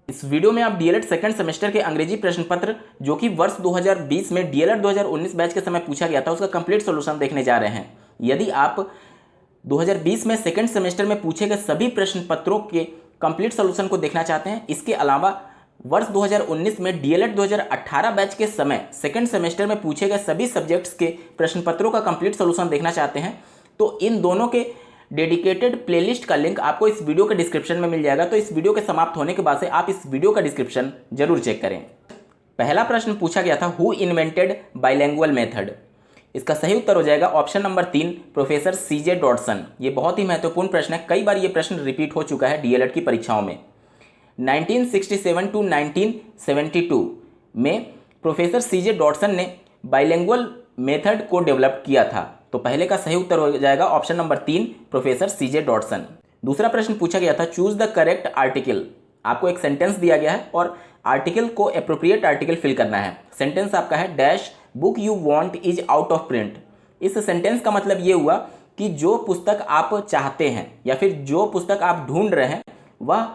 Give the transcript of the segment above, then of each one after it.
इस वीडियो में आप डीएलएड सेकंड सेमेस्टर के अंग्रेजी प्रश्न पत्र जो कि वर्ष 2020 में डीएलएड 2019 बैच के समय पूछा गया था उसका कंप्लीट सॉल्यूशन देखने जा रहे हैं। यदि आप 2020 में सेकंड सेमेस्टर में पूछे गए सभी प्रश्न पत्रों के कंप्लीट सॉल्यूशन को देखना चाहते हैं, इसके अलावा वर्ष 2019 में डीएलएड 2018 बैच के समय सेकंड सेमेस्टर में पूछे गए सभी सब्जेक्ट्स के प्रश्न पत्रों का कंप्लीट सॉल्यूशन देखना चाहते हैं, तो इन दोनों के डेडिकेटेड प्लेलिस्ट का लिंक आपको इस वीडियो के डिस्क्रिप्शन में मिल जाएगा। तो इस वीडियो के समाप्त होने के बाद से आप इस वीडियो का डिस्क्रिप्शन जरूर चेक करें। पहला प्रश्न पूछा गया था, हु इन्वेंटेड बाइलिंगुअल मेथड। इसका सही उत्तर हो जाएगा ऑप्शन नंबर 3, प्रोफेसर सीजे डॉटसन। ये बहुत ही महत्वपूर्ण प्रश्न है, कई बार ये प्रश्न रिपीट हो चुका है डीएलएड की परीक्षाओं में। 1967 टू 1972 में प्रोफेसर सीजे डॉटसन ने बाइलिंगुअल मेथड को डेवलप किया था। तो पहले का सही उत्तर हो जाएगा ऑप्शन नंबर 3, प्रोफेसर सीजे डॉटसन। दूसरा प्रश्न पूछा गया था, चूज द करेक्ट आर्टिकल। आपको एक सेंटेंस दिया गया है और आर्टिकल को एप्रोप्रिएट आर्टिकल फिल करना है। सेंटेंस आपका है, dash book you want is out of print. इस सेंटेंस का मतलब ये हुआ कि जो पुस्तक आप चाहते हैं या फिर जो पुस्तक आप ढूंढ रहे हैं वह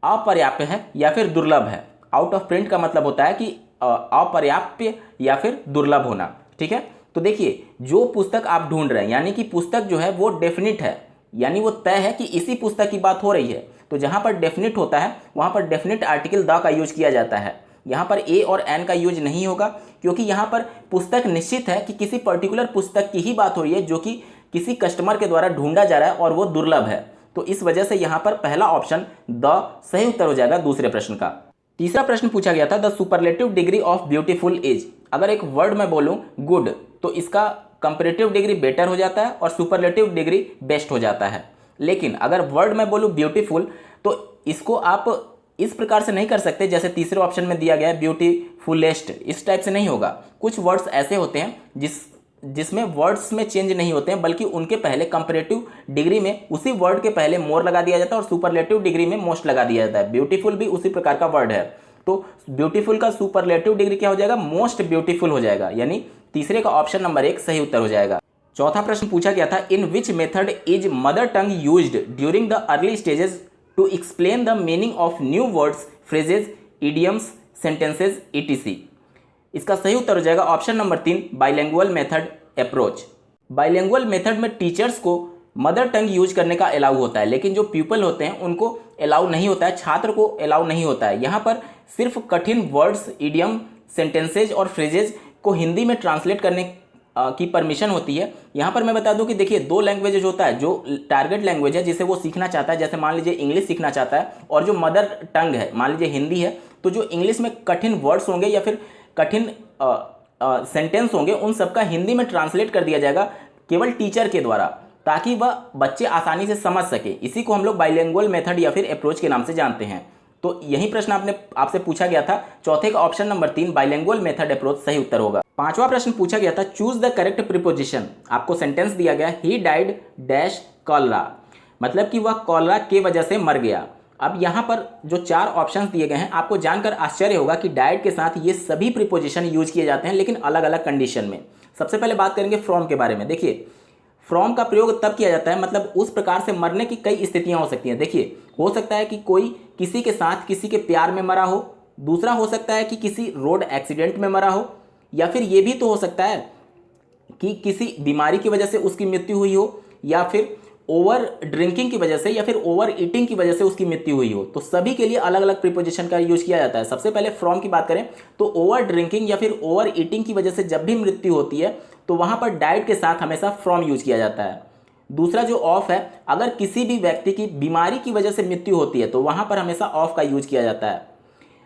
अपर्याप्त है या फिर दुर्लभ है। आउट ऑफ प्रिंट का मतलब होता है कि अपर्याप्त या फिर दुर्लभ होना, ठीक है। तो देखिए, जो पुस्तक आप ढूंढ रहे हैं यानी कि पुस्तक जो है वो डेफिनिट है, यानी वो तय है कि इसी पुस्तक की बात हो रही है। तो जहां पर डेफिनिट होता है वहां पर डेफिनिट आर्टिकल द का यूज किया जाता है। यहाँ पर ए और एन का यूज नहीं होगा, क्योंकि यहाँ पर पुस्तक निश्चित है कि किसी पर्टिकुलर पुस्तक की ही बात हो रही है जो कि किसी कस्टमर के द्वारा ढूंढा जा रहा है और वो दुर्लभ है। तो इस वजह से यहाँ पर पहला ऑप्शन द सही उत्तर हो जाएगा दूसरे प्रश्न का। तीसरा प्रश्न पूछा गया था, the superlative degree of beautiful is. अगर एक वर्ड में बोलूँ गुड तो इसका कंपैरेटिव डिग्री बेटर हो जाता है और सुपरलेटिव डिग्री बेस्ट हो जाता है। लेकिन अगर वर्ड में बोलूँ ब्यूटीफुल तो इसको आप इस प्रकार से नहीं कर सकते जैसे तीसरे ऑप्शन में दिया गया है ब्यूटीफुलेस्ट, इस टाइप से नहीं होगा। कुछ वर्ड्स ऐसे होते हैं जिसमें वर्ड्स में चेंज नहीं होते हैं, बल्कि उनके पहले कंपैरेटिव डिग्री में उसी वर्ड के पहले मोर लगा दिया जाता है और सुपरलेटिव डिग्री में मोस्ट लगा दिया जाता है। ब्यूटीफुल भी उसी प्रकार का वर्ड है। तो ब्यूटीफुल का सुपरलेटिव डिग्री क्या हो जाएगा, मोस्ट ब्यूटीफुल हो जाएगा, यानी तीसरे का ऑप्शन नंबर 1 सही उत्तर हो जाएगा। चौथा प्रश्न पूछा गया था, in which method is mother tongue used during the early stages to explain the meaning of new words, phrases, idioms, sentences etc। इसका सही उत्तर हो जाएगा option number 3, bilingual method approach. Bilingual method में टीचर्स को मदर टंग यूज करने का allow होता है, लेकिन जो पीपल होते हैं उनको अलाउ नहीं होता है, छात्र को अलाउ नहीं होता है। यहाँ पर सिर्फ कठिन वर्ड्स, इडियम, सेंटेंसेज और फ्रेजेज को हिंदी में ट्रांसलेट करने की परमिशन होती है। यहाँ पर मैं बता दूं कि देखिए, 2 लैंग्वेजेज होता है। जो टारगेट लैंग्वेज है जिसे वो सीखना चाहता है, जैसे मान लीजिए इंग्लिश सीखना चाहता है, और जो मदर टंग है मान लीजिए हिंदी है, तो जो इंग्लिश में कठिन वर्ड्स होंगे या फिर कठिन सेंटेंस होंगे उन सबका हिंदी में ट्रांसलेट कर दिया जाएगा केवल टीचर के द्वारा, ताकि वह बच्चे आसानी से समझ सके। इसी को हम लोग बाइलिंगुअल मेथड या फिर अप्रोच के नाम से जानते हैं। तो यही प्रश्न आपसे पूछा गया था। चौथे का option number 3, bilingual method approach सही उत्तर होगा। पांचवा प्रश्न पूछा गया था, चूज द करेक्ट प्रीपोजिशन। आपको सेंटेंस दिया गया, ही डाइड डैश कॉलरा, मतलब कि वह कॉलरा के वजह से मर गया। अब यहाँ पर जो 4 ऑप्शंस दिए गए हैं, आपको जानकर आश्चर्य होगा कि डाइड के साथ ये सभी प्रीपोजिशन यूज किए जाते हैं, लेकिन अलग अलग कंडीशन में। सबसे पहले बात करेंगे फ्रॉम के बारे में। देखिए, फ्रॉम का प्रयोग तब किया जाता है, मतलब उस प्रकार से मरने की कई स्थितियां हो सकती हैं। देखिए, हो सकता है कि कोई किसी के साथ किसी के प्यार में मरा हो, दूसरा हो सकता है कि किसी रोड एक्सीडेंट में मरा हो, या फिर ये भी तो हो सकता है कि किसी बीमारी की वजह से उसकी मृत्यु हुई हो, या फिर ओवर ड्रिंकिंग की वजह से या फिर ओवर ईटिंग की वजह से उसकी मृत्यु हुई हो। तो सभी के लिए अलग अलग प्रीपोजिशन का यूज किया जाता है। सबसे पहले फ्रॉम की बात करें तो ओवर ड्रिंकिंग या फिर ओवर ईटिंग की वजह से जब भी मृत्यु होती है तो वहां पर डाइड के साथ हमेशा फ्रॉम यूज किया जाता है। दूसरा जो ऑफ है, अगर किसी भी व्यक्ति की बीमारी की वजह से मृत्यु होती है तो वहां पर हमेशा ऑफ का यूज किया जाता है।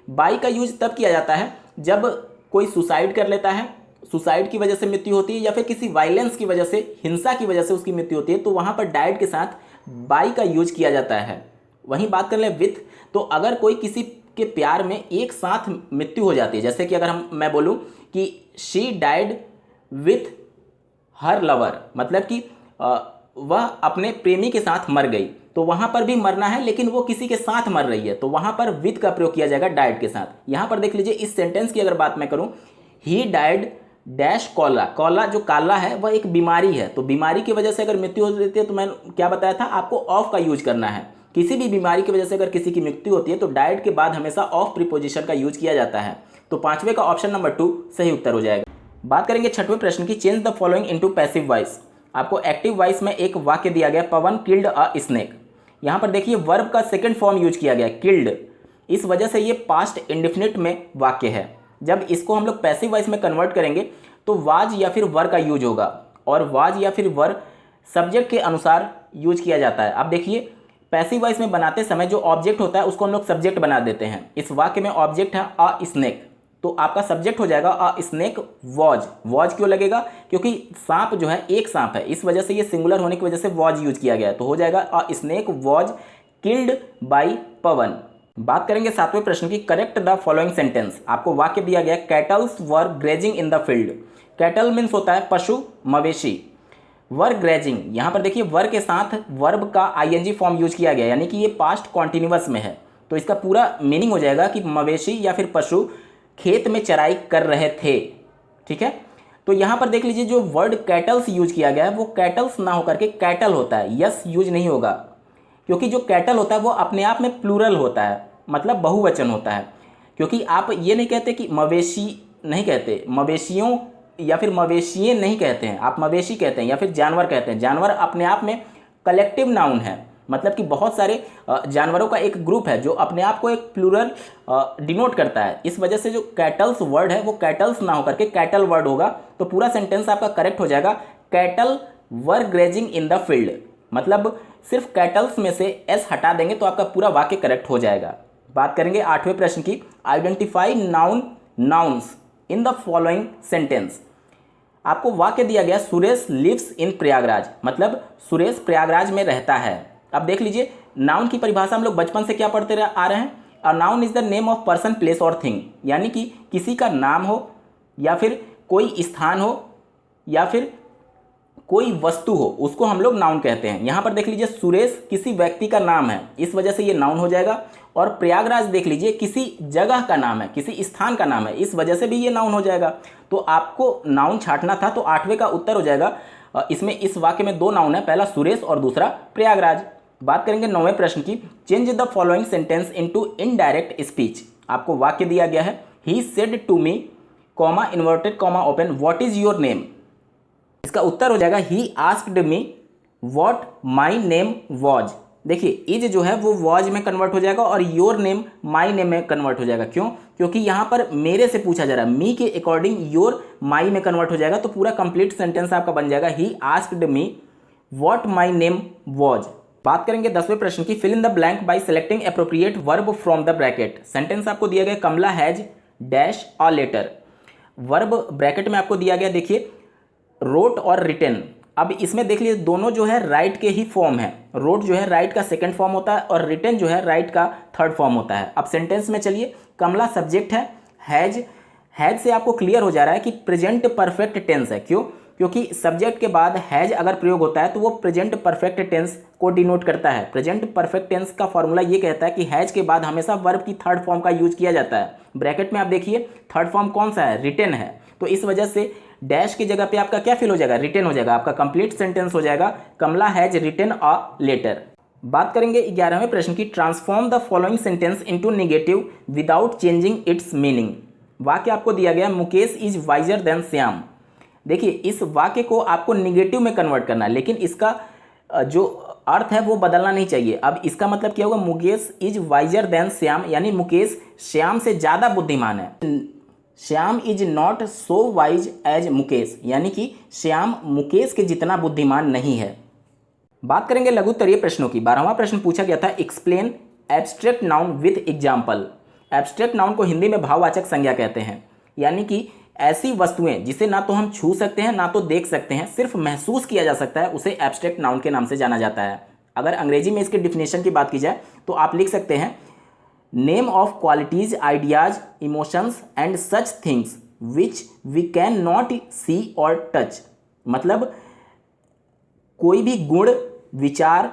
बाई का यूज तब किया जाता है जब कोई सुसाइड कर लेता है, सुसाइड की वजह से मृत्यु होती है, या फिर किसी वायलेंस की वजह से, हिंसा की वजह से उसकी मृत्यु होती है, तो वहां पर डाइड के साथ बाई का यूज किया जाता है। वहीं बात कर लें विथ, तो अगर कोई किसी के प्यार में एक साथ मृत्यु हो जाती है, जैसे कि अगर मैं बोलूं कि she died with her lover, मतलब कि वह अपने प्रेमी के साथ मर गई, तो वहां पर भी मरना है लेकिन वो किसी के साथ मर रही है, तो वहां पर विथ का प्रयोग किया जाएगा डाइड के साथ। यहां पर देख लीजिए, इस सेंटेंस की अगर बात मैं करूं, he died dash cholera. Cholera जो काला है वह एक बीमारी है, तो बीमारी की वजह से अगर मृत्यु हो जाती है तो मैं क्या बताया था आपको, ऑफ का यूज करना है। किसी भी बीमारी की वजह से अगर किसी की मृत्यु होती है तो डाइड के बाद हमेशा ऑफ प्रीपोजिशन का यूज किया जाता है। तो पांचवे का ऑप्शन नंबर 2 सही उत्तर हो जाएगा। बात करेंगे छठवें प्रश्न की, change the following into passive voice. आपको एक्टिव वॉइस में एक वाक्य दिया गया, पवन किल्ड अ स्नेक। यहाँ पर देखिए वर्ब का सेकंड फॉर्म यूज किया गया किल्ड, इस वजह से ये पास्ट इंडेफिनिट में वाक्य है। जब इसको हम लोग पैसिव वॉइस में कन्वर्ट करेंगे तो वाज या फिर वर का यूज होगा, और वाज या फिर वर सब्जेक्ट के अनुसार यूज किया जाता है। अब देखिए पैसिव वॉइस में बनाते समय जो ऑब्जेक्ट होता है उसको हम लोग सब्जेक्ट बना देते हैं। इस वाक्य में ऑब्जेक्ट है अ स्नेक, तो आपका सब्जेक्ट हो जाएगा अ स्नेक वॉज। वॉज क्यों लगेगा? क्योंकि सांप जो है एक सांप है, इस वजह से ये सिंगुलर होने की वजह से वॉज यूज किया गया है, तो हो जाएगा a snake was killed by Pawan. बात करेंगे सातवें प्रश्न की, करेक्ट द फॉलोइंग सेंटेंस। आपको वाक्य दिया गया, kettles were grazing in the field. Cattle means होता है पशु, मवेशी। वर ग्रेजिंग, यहाँ पर देखिए वर के साथ वर्ब का आईएनजी फॉर्म यूज किया गया, यानी कि ये पास्ट कॉन्टिन्यूअस में है, तो इसका पूरा मीनिंग हो जाएगा कि मवेशी या फिर पशु खेत में चराई कर रहे थे। ठीक है, तो यहाँ पर देख लीजिए जो वर्ड कैटल्स यूज किया गया है वो कैटल्स ना होकर के कैटल होता है, यस यूज नहीं होगा, क्योंकि जो कैटल होता है वो अपने आप में प्लूरल होता है, मतलब बहुवचन होता है। क्योंकि आप ये नहीं कहते कि मवेशी नहीं कहते, मवेशियों या फिर मवेशिये नहीं कहते हैं, आप मवेशी कहते हैं या फिर जानवर कहते हैं। जानवर अपने आप में कलेक्टिव नाउन है, मतलब कि बहुत सारे जानवरों का एक ग्रुप है जो अपने आप को एक प्लूरल डिनोट करता है। इस वजह से जो कैटल्स वर्ड है वो कैटल्स ना होकर के कैटल वर्ड होगा, तो पूरा सेंटेंस आपका करेक्ट हो जाएगा, cattle were grazing in the field. मतलब सिर्फ कैटल्स में से एस हटा देंगे तो आपका पूरा वाक्य करेक्ट हो जाएगा। बात करेंगे आठवें प्रश्न की, identify nouns in the following sentence. आपको वाक्य दिया गया, सुरेश लिव्स इन प्रयागराज, मतलब सुरेश प्रयागराज में रहता है। अब देख लीजिए नाउन की परिभाषा हम लोग बचपन से क्या पढ़ते आ रहे हैं, a noun is the name of person place और थिंग, यानी कि किसी का नाम हो या फिर कोई स्थान हो या फिर कोई वस्तु हो, उसको हम लोग नाउन कहते हैं। यहाँ पर देख लीजिए सुरेश किसी व्यक्ति का नाम है, इस वजह से ये नाउन हो जाएगा, और प्रयागराज देख लीजिए किसी जगह का नाम है, किसी स्थान का नाम है, इस वजह से भी ये नाउन हो जाएगा। तो आपको नाउन छांटना था, तो आठवें का उत्तर हो जाएगा। इसमें इस वाक्य में दो नाउन है, पहला सुरेश और दूसरा प्रयागराज। बात करेंगे नौवें प्रश्न की, change the following sentence into indirect speech. आपको वाक्य दिया गया है, he said to me comma inverted comma open what is your name. इसका उत्तर हो जाएगा, he asked me what my name was. देखिए इज जो है वो वॉज में कन्वर्ट हो जाएगा और योर नेम माई नेम में कन्वर्ट हो जाएगा। क्यों? क्योंकि यहाँ पर मेरे से पूछा जा रहा है, मी के अकॉर्डिंग योर माई में कन्वर्ट हो जाएगा, तो पूरा कंप्लीट सेंटेंस आपका बन जाएगा, he asked me what my name was. बात करेंगे 10वें प्रश्न की, fill in the blank by selecting appropriate verb from the bracket. Sentence आपको दिया गया, Kamla has dash a letter. Verb bracket में आपको दिया गया, देखिए रोट और रिटन। अब इसमें देख लीजिए दोनों जो है राइट के ही फॉर्म है, रोट जो है राइट का सेकंड फॉर्म होता है और रिटन जो है राइट का थर्ड फॉर्म होता है। अब सेंटेंस में चलिए, कमला सब्जेक्ट है, हैज से आपको क्लियर हो जा रहा है कि प्रेजेंट परफेक्ट टेंस है। क्यों? क्योंकि सब्जेक्ट के बाद हैज अगर प्रयोग होता है तो वो प्रेजेंट परफेक्ट टेंस को डिनोट करता है। प्रेजेंट परफेक्ट टेंस का फॉर्मूला ये कहता है कि हैज के बाद हमेशा वर्ब की थर्ड फॉर्म का यूज किया जाता है। ब्रैकेट में आप देखिए थर्ड फॉर्म कौन सा है, रिटन है, तो इस वजह से डैश की जगह पे आपका क्या फिल हो जाएगा, रिटन हो जाएगा। आपका कंप्लीट सेंटेंस हो जाएगा, कमला हैज रिटन अ लेटर। बात करेंगे 11वें प्रश्न की, transform the following sentence into negative without changing it's meaning. वाक्य आपको दिया गया, Mukesh is wiser than Shyam. देखिए इस वाक्य को आपको निगेटिव में कन्वर्ट करना है, लेकिन इसका जो अर्थ है वो बदलना नहीं चाहिए। अब इसका मतलब क्या होगा, Mukesh is wiser than Shyam, यानी मुकेश श्याम से ज़्यादा बुद्धिमान है। Shyam is not so wise as Mukesh, यानी कि श्याम मुकेश के जितना बुद्धिमान नहीं है। बात करेंगे लघु उत्तरीय प्रश्नों की। 12वां प्रश्न पूछा गया था, explain abstract noun with example. Abstract noun को हिंदी में भाववाचक संज्ञा कहते हैं, यानी कि ऐसी वस्तुएं जिसे ना तो हम छू सकते हैं ना तो देख सकते हैं, सिर्फ महसूस किया जा सकता है, उसे एब्स्ट्रैक्ट नाउन के नाम से जाना जाता है। अगर अंग्रेजी में इसके डिफिनेशन की बात की जाए तो आप लिख सकते हैं, name of qualities, ideas, emotions and such things which we can not see और टच। मतलब कोई भी गुण, विचार,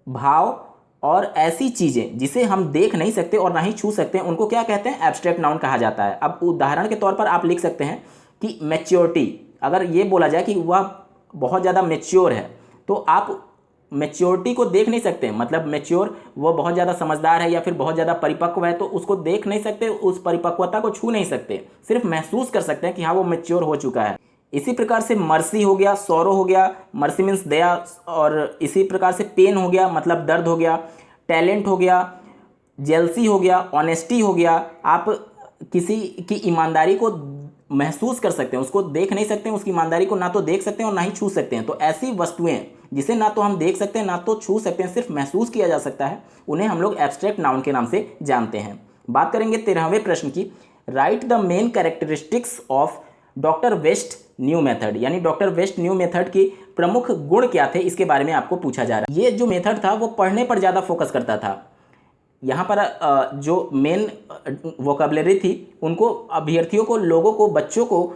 भाव और ऐसी चीज़ें जिसे हम देख नहीं सकते और ना ही छू सकते हैं, उनको क्या कहते हैं, एब्स्ट्रैक्ट नाउन कहा जाता है। अब उदाहरण के तौर पर आप लिख सकते हैं कि मैच्योरिटी, अगर ये बोला जाए कि वह बहुत ज़्यादा मैच्योर है, तो आप मेच्योरिटी को देख नहीं सकते, मतलब मेच्योर वो बहुत ज़्यादा समझदार है या फिर बहुत ज़्यादा परिपक्व है, तो उसको देख नहीं सकते, उस परिपक्वता को छू नहीं सकते, सिर्फ महसूस कर सकते हैं कि हाँ वो मेच्योर हो चुका है। इसी प्रकार से मर्सी हो गया, सौरो हो गया, मर्सी मीन्स दया, और इसी प्रकार से पेन हो गया मतलब दर्द हो गया, टैलेंट हो गया, जेलसी हो गया, ऑनेस्टी हो गया। आप किसी की ईमानदारी को महसूस कर सकते हैं, उसको देख नहीं सकते हैं, उसकी ईमानदारी को ना तो देख सकते हैं और ना ही छू सकते हैं। तो ऐसी वस्तुएं जिसे ना तो हम देख सकते हैं ना तो छू सकते हैं, सिर्फ महसूस किया जा सकता है, उन्हें हम लोग एब्स्ट्रैक्ट नाउन के नाम से जानते हैं। बात करेंगे 13वें प्रश्न की, write the main characteristics of doctor West new method, यानी डॉक्टर वेस्ट न्यू मेथड की प्रमुख गुण क्या थे, इसके बारे में आपको पूछा जा रहा है। ये जो मेथड था वो पढ़ने पर ज़्यादा फोकस करता था। यहाँ पर जो मेन वोकेबलरी थी उनको अभ्यर्थियों को, लोगों को, बच्चों को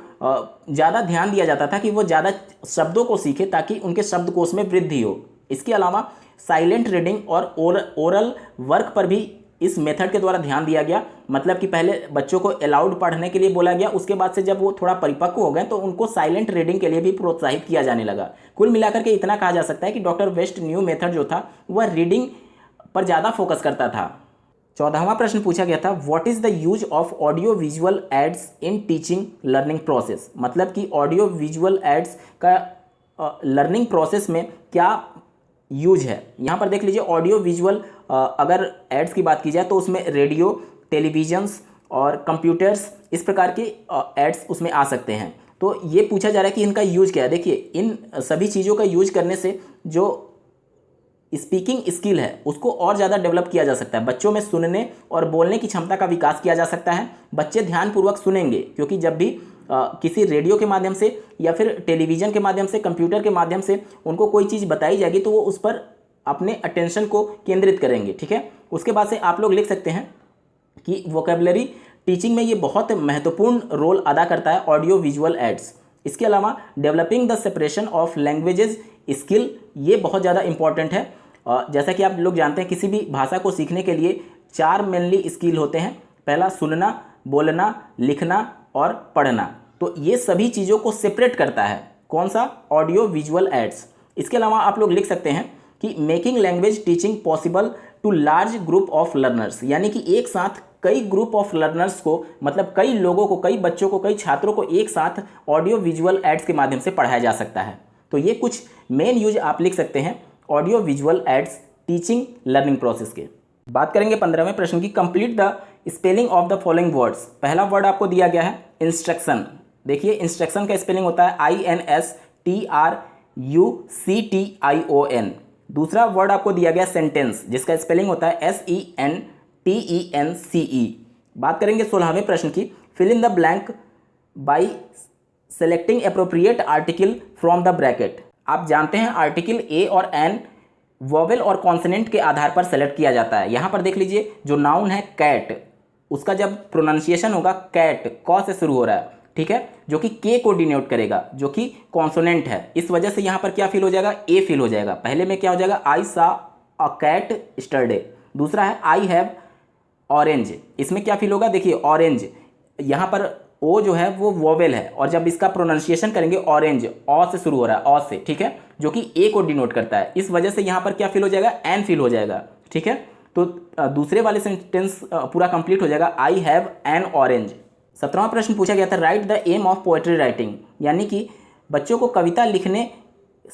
ज़्यादा ध्यान दिया जाता था कि वो ज़्यादा शब्दों को सीखे ताकि उनके शब्दकोश में वृद्धि हो। इसके अलावा साइलेंट रीडिंग और ओरल वर्क पर भी इस मेथड के द्वारा ध्यान दिया गया। मतलब कि पहले बच्चों को अलाउड पढ़ने के लिए बोला गया, उसके बाद से जब वो थोड़ा परिपक्व हो गए तो उनको साइलेंट रीडिंग के लिए भी प्रोत्साहित किया जाने लगा। कुल मिलाकर के इतना कहा जा सकता है कि डॉक्टर वेस्ट न्यू मेथड जो था वह रीडिंग पर ज़्यादा फोकस करता था। 14वां प्रश्न पूछा गया था, what is the use of audio visual aids in teaching learning process, मतलब कि ऑडियो विजुअल एड्स का लर्निंग प्रोसेस में क्या यूज है। यहाँ पर देख लीजिए, ऑडियो विजुअल अगर एड्स की बात की जाए तो उसमें रेडियो, टेलीविजन्स और कंप्यूटर्स, इस प्रकार के एड्स उसमें आ सकते हैं। तो ये पूछा जा रहा है कि इनका यूज क्या है। देखिए, इन सभी चीज़ों का यूज करने से जो स्पीकिंग स्किल है उसको और ज़्यादा डेवलप किया जा सकता है। बच्चों में सुनने और बोलने की क्षमता का विकास किया जा सकता है। बच्चे ध्यानपूर्वक सुनेंगे, क्योंकि जब भी किसी रेडियो के माध्यम से या फिर टेलीविज़न के माध्यम से, कंप्यूटर के माध्यम से उनको कोई चीज़ बताई जाएगी तो वो उस पर अपने अटेंशन को केंद्रित करेंगे। ठीक है, उसके बाद से आप लोग लिख सकते हैं कि वोकेबलरी टीचिंग में ये बहुत महत्वपूर्ण रोल अदा करता है, ऑडियो विजुअल एड्स। इसके अलावा developing the separation of languages skill, ये बहुत ज़्यादा इंपॉर्टेंट है। जैसा कि आप लोग जानते हैं, किसी भी भाषा को सीखने के लिए 4 मेनली स्किल होते हैं। पहला सुनना, बोलना, लिखना और पढ़ना। तो ये सभी चीज़ों को सेपरेट करता है कौन सा, ऑडियो विजुअल एड्स। इसके अलावा आप लोग लिख सकते हैं कि making language teaching possible to large group of learners, यानी कि एक साथ कई ग्रुप ऑफ लर्नर्स को, मतलब कई लोगों को, कई बच्चों को, कई छात्रों को एक साथ ऑडियो विजुअल एड्स के माध्यम से पढ़ाया जा सकता है। तो ये कुछ मेन यूज आप लिख सकते हैं audio visual aids teaching learning process के। बात करेंगे 15वें प्रश्न की, complete the spelling of the following words. पहला वर्ड आपको दिया गया है इंस्ट्रक्शन। देखिए, इंस्ट्रक्शन का स्पेलिंग होता है INSTRUCTION। दूसरा वर्ड आपको दिया गया सेंटेंस, जिसका स्पेलिंग होता है SENTENCE। बात करेंगे 16वें प्रश्न की, fill in the blank by selecting appropriate article from the bracket. आप जानते हैं आर्टिकल ए और एन वोवेल और कॉन्सोनेंट के आधार पर सेलेक्ट किया जाता है। यहाँ पर देख लीजिए, जो नाउन है कैट, उसका जब प्रोनाउंसिएशन होगा कैट, क से शुरू हो रहा है, ठीक है, जो कि के को डिनोट करेगा, जो कि कॉन्सोनेंट है। इस वजह से यहाँ पर क्या फिल हो जाएगा, ए फिल हो जाएगा। पहले में क्या हो जाएगा, आई सा अ कैट स्टरडे। दूसरा है आई हैव ऑरेंज, इसमें क्या फिल होगा, देखिए ऑरेंज, यहाँ पर ओ जो है वो वोवेल है, और जब इसका प्रोनाउंसिएशन करेंगे ऑरेंज, ऑ से शुरू हो रहा है, ऑ से, ठीक है, जो कि ए को डिनोट करता है। इस वजह से यहाँ पर क्या फिल हो जाएगा, एन फिल हो जाएगा। ठीक है, तो दूसरे वाले सेंटेंस पूरा कंप्लीट हो जाएगा, आई हैव एन ऑरेंज। 17वां प्रश्न पूछा गया था, write the aim of poetry writing, यानी कि बच्चों को कविता लिखने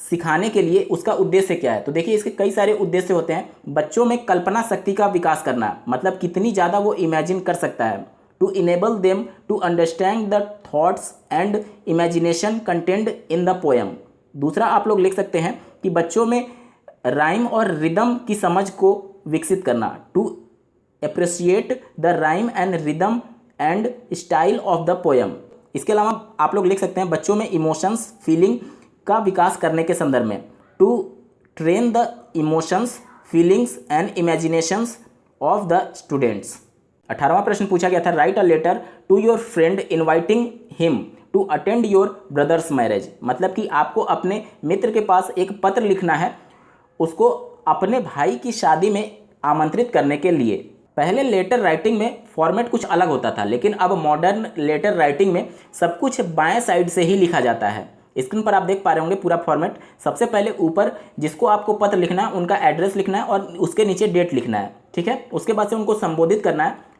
सिखाने के लिए उसका उद्देश्य क्या है। तो देखिए, इसके कई सारे उद्देश्य होते हैं। बच्चों में कल्पना शक्ति का विकास करना, मतलब कितनी ज़्यादा वो इमेजिन कर सकता है। To enable them to understand the thoughts and imagination content in the poem. दूसरा आप लोग लिख सकते हैं कि बच्चों में राइम और रिदम की समझ को विकसित करना, to appreciate the rhyme and rhythm and style of the poem. इसके अलावा आप लोग लिख सकते हैं बच्चों में इमोशंस, फीलिंग का विकास करने के संदर्भ में, to train the emotions, feelings and imaginations of the students. 18वां प्रश्न पूछा गया था, write a letter to your friend inviting him to attend your brother's marriage, मतलब कि आपको अपने मित्र के पास एक पत्र लिखना है, उसको अपने भाई की शादी में आमंत्रित करने के लिए। पहले लेटर राइटिंग में फॉर्मेट कुछ अलग होता था, लेकिन अब मॉडर्न लेटर राइटिंग में सब कुछ बाएं साइड से ही लिखा जाता है। स्क्रीन पर आप देख पा रहे होंगे पूरा फॉर्मेट। सबसे पहले ऊपर जिसको आपको पत्र लिखना है उनका एड्रेस लिखना है और उसके नीचे डेट लिखना है, ठीक है। उसके बाद से उनको संबोधित करना है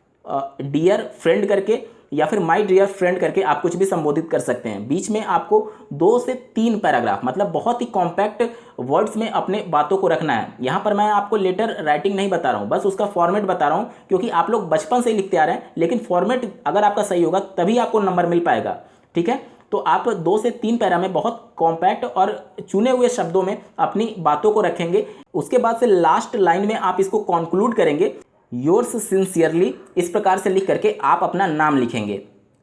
डियर फ्रेंड करके या फिर माय डियर फ्रेंड करके आप कुछ भी संबोधित कर सकते हैं। बीच में आपको 2 से 3 पैराग्राफ मतलब बहुत ही कॉम्पैक्ट वर्ड्स में अपने बातों को रखना है। यहाँ पर मैं आपको लेटर राइटिंग नहीं बता रहा हूँ, बस उसका फॉर्मेट बता रहा हूँ, क्योंकि आप लोग बचपन से ही लिखते आ रहे हैं, लेकिन फॉर्मेट अगर आपका सही होगा तभी आपको नंबर मिल पाएगा, ठीक है। तो आप 2 से 3 पैरा में बहुत कॉम्पैक्ट और चुने हुए शब्दों में अपनी बातों को रखेंगे। उसके बाद से लास्ट लाइन में आप इसको कंक्लूड करेंगे योर्स सिंसियरली, इस प्रकार से लिख करके आप अपना नाम लिखेंगे।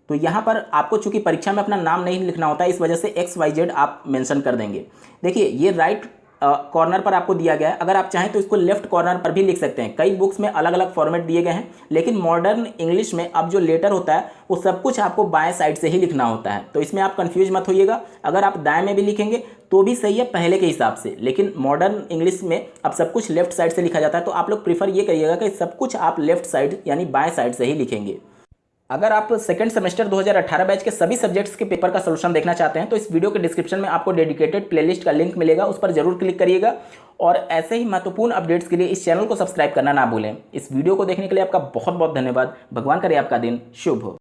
तो यहाँ पर आपको चूंकि परीक्षा में अपना नाम नहीं लिखना होता है, इस वजह से XYZ आप मेंशन कर देंगे। देखिए ये राइट कॉर्नर पर आपको दिया गया है, अगर आप चाहें तो इसको लेफ्ट कॉर्नर पर भी लिख सकते हैं। कई बुक्स में अलग अलग फॉर्मेट दिए गए हैं, लेकिन मॉडर्न इंग्लिश में अब जो लेटर होता है वो सब कुछ आपको बाएं साइड से ही लिखना होता है। तो इसमें आप कंफ्यूज मत होइएगा, अगर आप दाएं में भी लिखेंगे तो भी सही है पहले के हिसाब से, लेकिन मॉडर्न इंग्लिश में अब सब कुछ लेफ्ट साइड से लिखा जाता है। तो आप लोग प्रीफर ये करिएगा कि सब कुछ आप लेफ्ट साइड यानी बाएं साइड से ही लिखेंगे। अगर आप सेकंड सेमेस्टर 2018 बैच के सभी सब्जेक्ट्स के पेपर का सॉल्यूशन देखना चाहते हैं तो इस वीडियो के डिस्क्रिप्शन में आपको डेडिकेटेड प्लेलिस्ट का लिंक मिलेगा, उस पर जरूर क्लिक करिएगा। और ऐसे ही महत्वपूर्ण अपडेट्स के लिए इस चैनल को सब्सक्राइब करना ना भूलें। इस वीडियो को देखने के लिए आपका बहुत बहुत धन्यवाद। भगवान करे आपका दिन शुभ हो।